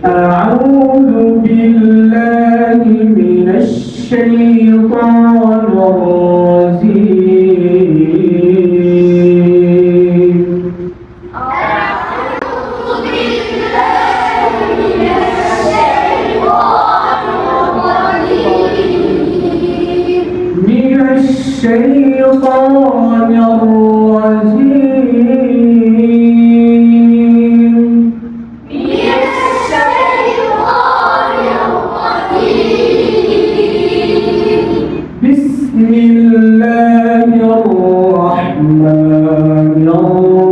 أعوذ بالله من الشيطان الرجيم من الشيطان الرجيم بسم الله الرحمن الرحيم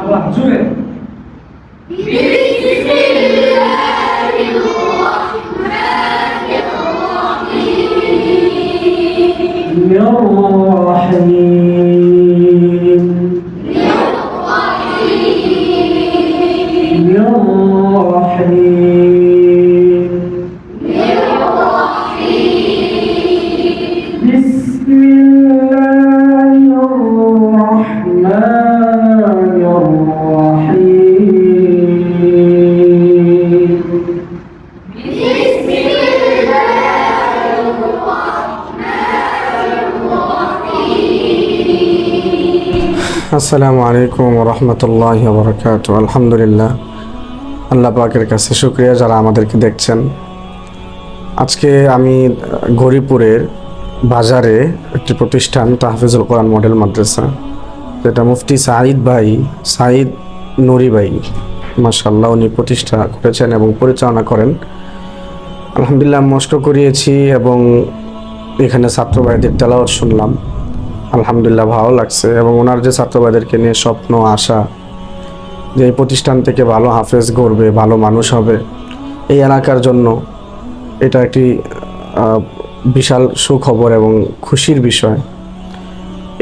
الله جل بسم الله الرحمن الرحيم আসসালামু আলাইকুম ওয়া রাহমাতুল্লাহি ওয়া বারাকাতুহু। আলহামদুলিল্লাহ, আল্লাহ পাকের কাছে শুকরিয়া যারা আমাদেরকে দেখছেন। আজকে আমি গরিপুরের বাজারে একটি প্রতিষ্ঠান তাহফিজুল কোরআন মডেল মাদ্রাসা, যেটা মুফতি সাঈদ নুরি ভাই মাশাআল্লাহ উনি প্রতিষ্ঠা করেছেন এবং পরিচালনা করেন। আলহামদুলিল্লাহ মস্ক করিয়েছি এবং এখানে ছাত্র ভাইদের তেলাওয়াত শুনলাম। আলহামদুলিল্লাহ ভালো লাগছে এবং ওনার যে ছাত্র ভাইদেরকে নিয়ে স্বপ্ন আশা যে এই প্রতিষ্ঠান থেকে ভালো হাফেজ গড়বে, ভালো মানুষ হবে, এই এলাকার জন্য এটা একটি বিশাল সুখবর এবং খুশির বিষয়।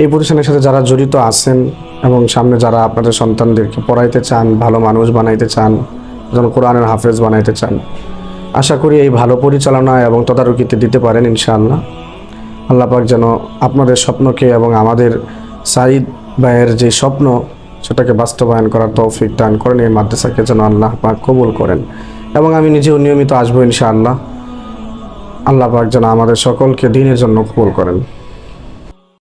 এই প্রতিষ্ঠানের সাথে যারা জড়িত আছেন এবং সামনে যারা আপনাদের সন্তানদেরকে পড়াইতে চান, ভালো মানুষ বানাইতে চান, যেন কোরআনের হাফেজ বানাইতে চান, আশা করি এই ভালো পরিচালনা এবং তদারকিতে দিতে পারেন ইনশাআল্লাহ। আল্লাহ পাক যেন আপনাদের স্বপ্নকে এবং আমাদের সাঈদ ভাইয়ের যে স্বপ্ন সেটাকে বাস্তবায়ন করার তৌফিক দান করেন। এই মাদ্রাসাকে যেন আল্লাহ পাক কবুল করেন এবং আমি নিজেও নিয়মিত আসবো ইনশাআল্লাহ। আল্লাহ পাক যেন আমাদের সকলকে দ্বীনের জন্য কবুল করেন।